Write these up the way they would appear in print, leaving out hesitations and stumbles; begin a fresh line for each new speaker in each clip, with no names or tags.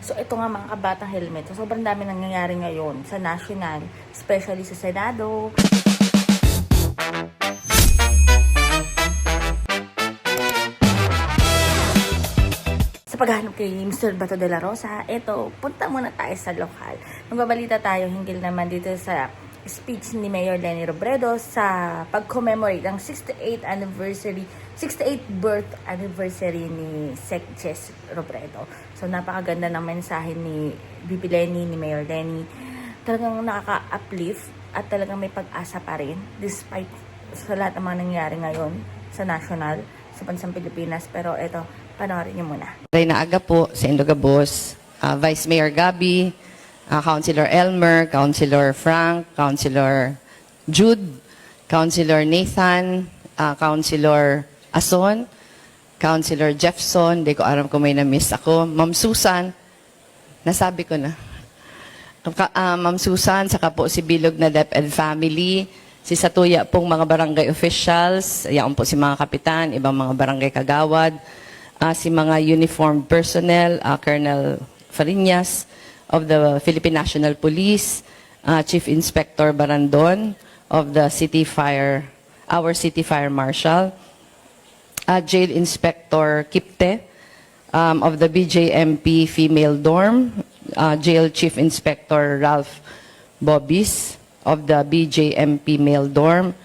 So, ito nga mga kabatang helmet. So, sobrang dami nangyayari ngayon sa national, especially sa Senado. Sa paghahanap kay Mr. Bato de la Rosa, ito, punta muna tayo sa lokal. Magbabalita tayo hinggil naman dito sa speech ni Mayor Leni Robredo sa pag-commemorate ng 68th birth anniversary ni Sec Jess Robredo. So, napakaganda ng mensahe ni VP Leni, ni Mayor Leni. Talagang nakaka-uplift at talagang may pag-asa pa rin despite sa lahat ng mga nangyayari ngayon sa national, sa bansang Pilipinas. Pero ito, panoorin niyo muna.
Reyna Aga po sa Indogabos, Vice Mayor Gabby, Councilor Elmer, Councilor Frank, Councilor Jude, Councilor Nathan, Councilor Ason, Councilor Jeffson, di ko alam kung may na-miss ako, Ma'am Susan, nasabi ko na. Ma'am Susan, saka po si Bilog na DepEd family, si Satuya pong mga barangay officials, yan po si mga kapitan, ibang mga barangay kagawad, si mga uniformed personnel, Colonel Fariñas of the Philippine National Police, Chief Inspector Barandon of the City Fire, our City Fire Marshal, Jail Inspector Kipte of the BJMP Female Dorm, Jail Chief Inspector Ralph Bobis of the BJMP Male Dorm,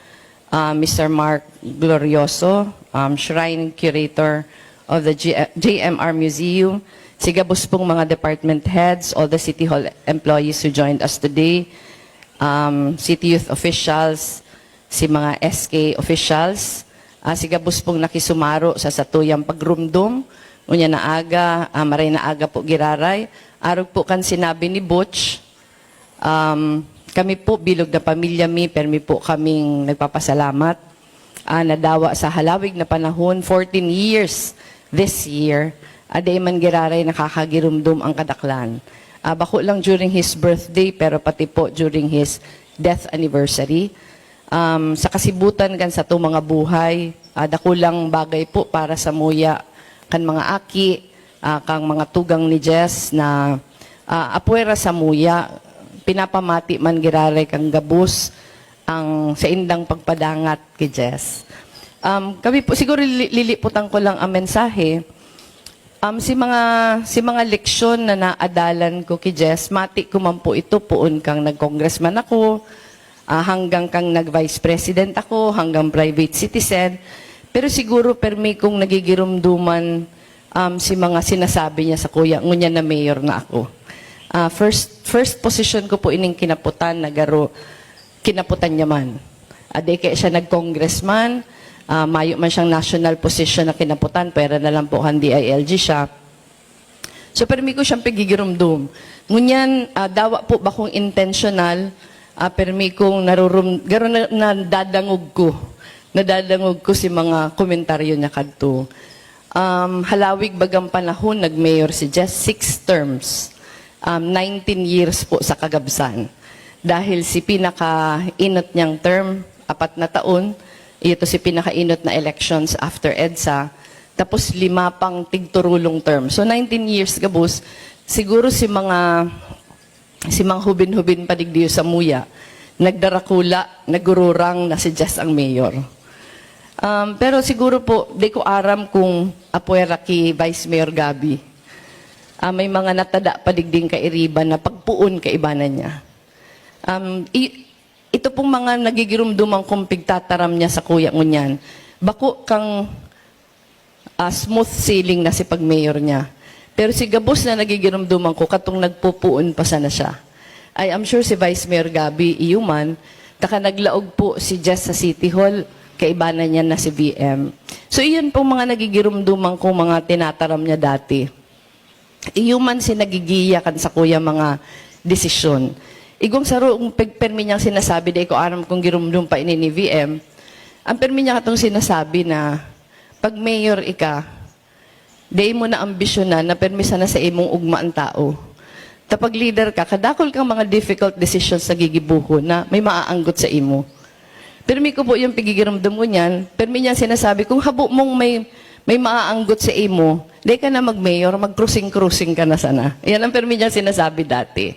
Mr. Mark Glorioso, Shrine Curator of the JMR Museum, sigabos pong mga department heads, all the City Hall employees who joined us today, City Youth officials, si mga SK officials, sigabos pong nakisumaro sa satuyang pagrumdum, unya na aga, maray na aga po giraray, arog po kan sinabi ni Butch, kami po bilog na pamilya mi, permi po kaming nagpapasalamat, nadawa sa halawig na panahon, 14 years this year, aday man giraray nakakagirumdum ang kadaklan. Bako lang during his birthday, pero pati po during his death anniversary. Sa kasibutan kan sa to mga buhay, dakulang bagay po para sa muya kan mga aki, kang mga tugang ni Jess na apuera sa muya, pinapamati man giraray kang gabus ang sa indang pagpadangat kay Jess. Kami po, siguro liliputan ko lang ang mensahe. Si mga leksyon na naadalan ko kay Jess, mati ko man po ito poon kang nag-congressman ako, hanggang kang nag-vice president ako, hanggang private citizen. Pero siguro permi kong nagigirumduman si mga sinasabi niya sa kuya, ngunya na mayor na ako. First position ko po ining kinaputan, nagaro kinaputan niya man. Ade kaya siya nag-congressman, mayo man siyang national position na kinaputan, pera na lang po hindi ILG siya. So, permi ko siyang pagigirumdum. Ngunyan, dawa po ba kong intentional, permi kong garo na nadadangog ko si mga komentaryo niya kadto. Halawig bagang panahon, nag-mayor si Jess, 6 terms, 19 years po sa kagabsan. Dahil si pinaka-inot niyang term, 4 na taon, ito si pinaka-inot na elections after EDSA, tapos 5 pang tigturulong term. So 19 years gabos, siguro si mga hubin-hubin padigdiyo sa muya, nagdarakula, nagururang na si Jess ang mayor. Pero siguro po, di ko aram kung apuera ki Vice Mayor Gabby. May mga natada padigding kairiban na pagpuon kaibanan niya. Ito pong mga nagigirumdumang kung pigtataram niya sa kuya ngunyan, bako kang smooth sailing na si pag-mayor niya. Pero si Gabos na nagigirumduman ko, katong nagpupuon pa sana siya. I'm sure si Vice Mayor Gabby Iuman, taka naglaog po si Jess sa City Hall, kaibanan niya na si VM. So iyon pong mga nagigirumduman ko, mga tinataram niya dati. Iuman si nagigiya kan sa kuya mga desisyon. Igong saro, kung permi niyang sinasabi, dahil ko aram kung girumdum pa ini ni VM, ang permi niya katong sinasabi na, pag mayor ika, dahil mo na ambisyonan na permi sana sa imong ugma ang tao. Tapag leader ka, kadakol kang mga difficult decisions sa gigibuho na may maaanggot sa imo. Permi ko po yung pagigirumdum ko niyan, permi niyang sinasabi, kung habo mong may maaanggot sa imo, di ka na mag-mayor, mag-cruising-cruising ka na sana. Yan ang permi niya sinasabi dati.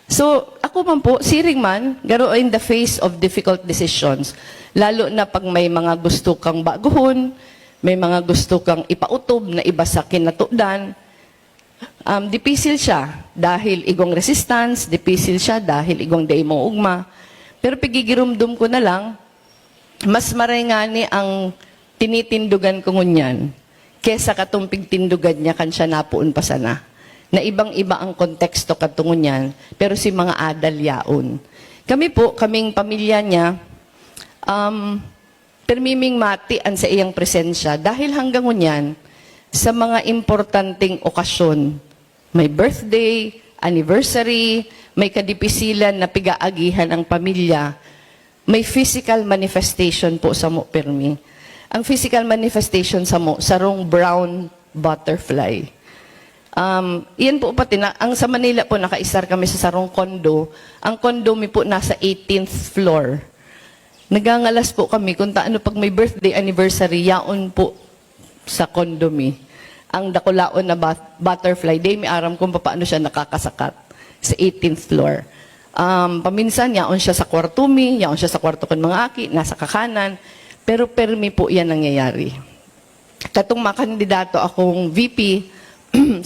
So, ako man po, siring man, garo in the face of difficult decisions, lalo na pag may mga gusto kang baguhon, may mga gusto kang ipautob na iba sa kinatudan, dipisil siya dahil igong resistance, dipisil siya dahil igong day mo ugma. Pero pigigirumdum ko na lang, mas marengani ang tinitindugan ko ngunyan kesa katong pigtindugan niya kan siya napuon pa sana. Na ibang-iba ang konteksto katungon niyan, pero si mga adal yaon. Kami po, kaming pamilya niya, termiming matian sa iyang presensya dahil hanggang ngunyan, sa mga importanteng okasyon, may birthday, anniversary, may kadipisilan na pigaagihan ang pamilya, may physical manifestation po sa mo, permi. Ang physical manifestation sa mo, sarong brown butterfly. Iyan po pati na, ang sa Manila po nakaisar kami sa sarong kondo. Ang kondo mi po nasa 18th floor. Nagangalas po kami kung taano pag may birthday anniversary, yaon po sa kondo mi. Ang dakulaon na butterfly, day mi aram kung paano siya nakakasakat sa 18th floor. Paminsan, yaon siya sa kwarto mi, yaon siya sa kwarto kon mga aki, nasa kakanan. Pero permi po yan nangyayari. Katong mga kandidato akong VP,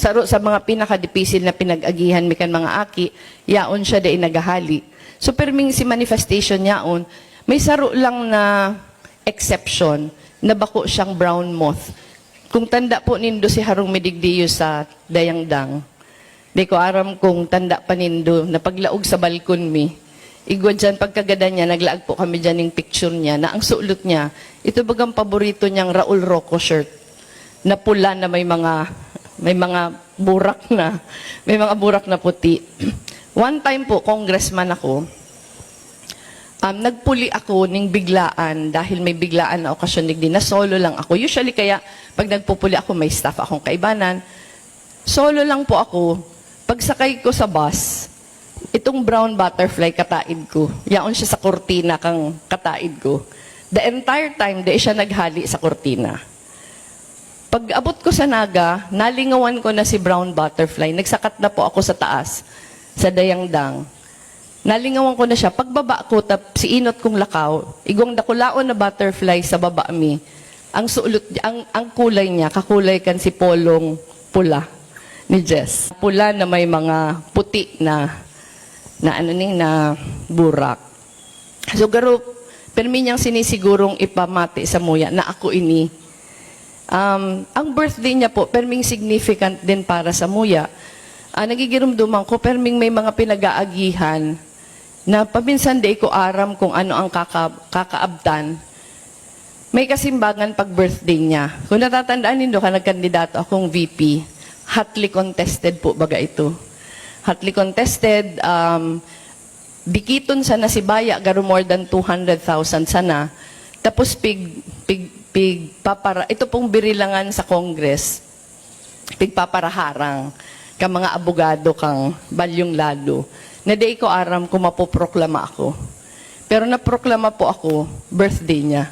sa mga pinakadipisil na pinag-agihan mi kan mga aki, yaon siya day nagahali. So perming si manifestation yaon, may saro lang na exception na bako siyang brown moth. Kung tanda po nindo si Harong Midigdiyo sa Dayangdang, di ko aram kung tanda pa nindo na paglaog sa balkon mi, igwa dyan pagkagada niya, naglaag po kami dyan ng picture niya na ang sulot niya, ito bagang paborito niyang Raul Rocco shirt na pula na may mga burak na puti. One time po, congressman ako, nagpuli ako ng biglaan dahil may biglaan na okasyon din na solo lang ako. Usually kaya, pag nagpupuli ako, may staff akong kaibanan. Solo lang po ako. Pagsakay ko sa bus, itong brown butterfly kataid ko. Yaon siya sa kortina kang kataid ko. The entire time, di siya naghali sa kortina. Pag abot ko sa Naga, nalingawan ko na si brown butterfly. Nagsakat na po ako sa taas, sa Dayangdang. Nalingawan ko na siya. Pagbaba ko, si inot kong lakaw, igong dakulaon na butterfly sa baba mi. Ang suulot, ang kulay niya, kakulay kan si polong pula ni Jess. Pula na may mga puti na burak. So garo, permi niyang sinisigurong ipamati sa muya na ako ini. Ang birthday niya po, perming significant din para sa muya. Nagigirumduman ko, perming may mga pinag-aagihan na paminsan di ko aram kung ano ang kakaabtan. May kasimbangan pag birthday niya. Kung natatandaan nindo ka, nagkandidato akong VP. Hotly contested po baga ito. Hotly contested, bikiton sana si Baya, garo more than 200,000 sana. Tapos ito pong birilangan sa Congress, pigpaparaharang ka mga abogado kang balyong lalo, na di ko aram kung mapoproklama ako. Pero naproklama po ako, birthday niya.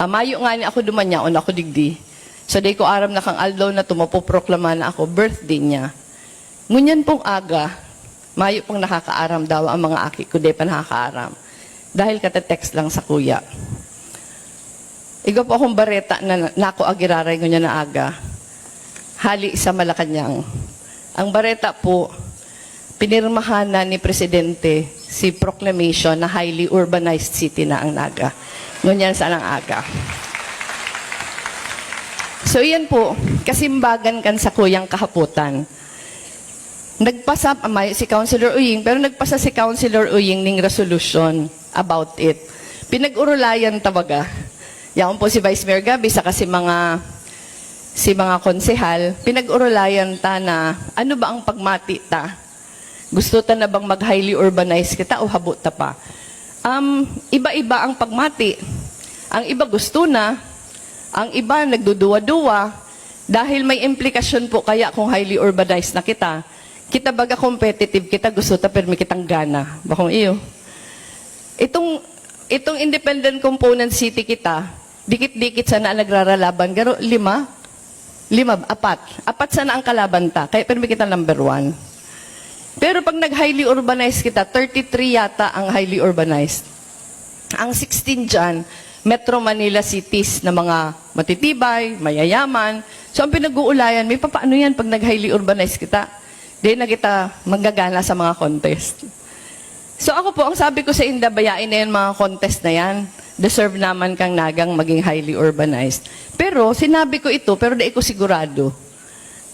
Mayo nga niya ako dumanyaon ako digdi. So di ko aram na kang aldaw na tumapoproklama na ako, birthday niya. Ngunyan pong aga, mayo pong nakakaaram daw ang mga aki ko, di pa nakakaaram. Dahil kata-text lang sa kuya. Igo po akong bareta na nako agiraray ko niya na aga. Hali sa Malacanang. Ang bareta po, pinirmahan na ni Presidente si proclamation na highly urbanized city na ang Naga. Ngunyan sa ang aga. So iyan po, kasimbagan kan sa kuyang kahaputan. Nagpasa si Councilor Uying, pero nagpasa si Councilor Uying ng resolution about it. Pinag-urulayan tawaga. Yan po si Vice Mayor Gabi, saka si mga konsehal, pinag-urulayan ta na ano ba ang pagmati ta? Gusto ta na bang mag-highly urbanized kita o habot ta pa? Iba-iba ang pagmati. Ang iba gusto na, ang iba nagduduwa-duwa, dahil may implikasyon po kaya kung highly urbanized na kita. Kita baga competitive kita, gusto ta permi kitang gana. Bakong iyo. Itong independent component city kita, Dikit-dikit sana ang nagraralaban. Garo, apat sana ang kalaban ta. Kaya permi kita number 1. Pero pag nag-highly urbanized kita, 33 yata ang highly urbanized. Ang 16 dyan, Metro Manila cities na mga matitibay, mayayaman. So ang pinag-uulayan, may paano yan pag nag-highly urbanized kita? Di na kita manggagana sa mga contest. So ako po, ang sabi ko sa Inda, bayain na yan mga contest na yan. Deserve naman kang nagang maging highly urbanized. Pero sinabi ko ito, pero di ko sigurado.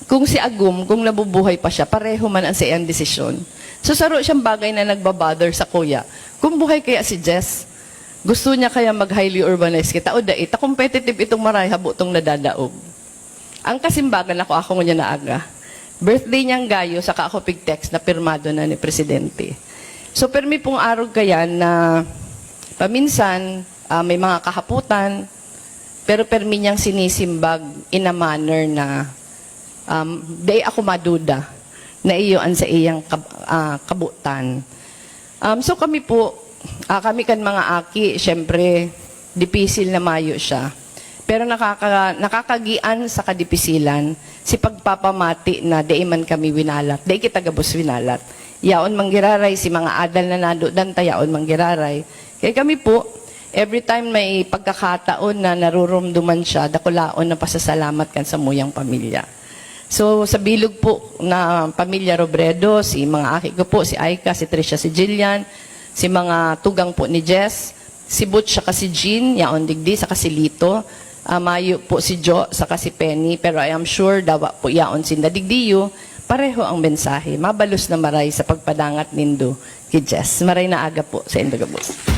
Kung si Agum, kung nabubuhay pa siya, pareho man ang siyang desisyon. So saro siyang bagay na nagbabother sa kuya. Kung buhay kaya si Jess, gusto niya kaya mag-highly urbanized kita o dait, competitive itong maray habutong nadadaog. Ang kasimbagan ako niya na aga. Birthday niyang gayo, saka ako pig-text na pirmado na ni Presidente. So permi pong araw kaya na paminsan may mga kahaputan, pero permi niyang sinisimbag in a manner na day ako maduda na iyoan sa iyang kabutan. So kami po, kami kan mga aki, syempre, dipisil na mayo siya. Pero nakakagian sa kadipisilan, si pagpapamati na di man kami winalat, di kita gabos winalat. Yaon manggiraray, si mga adal na nadudan tayaon manggiraray. Kaya kami po, every time may pagkakataon na narurumduman siya, dakulaon na pasasalamat kan sa muyang pamilya. So, sa bilog po na pamilya Robredo, si mga aki ko po, si Aika, si Tricia, si Jillian, si mga tugang po ni Jess, si Butch, saka si Jean, yaon digdi, saka si Lito, mayo po si Jo, saka si Penny, pero I am sure dawa po yaon si Nadigdiyo, pareho ang mensahe, mabalos na maray sa pagpadangat nindo kay Jess. Maray na aga po sa Indogabos.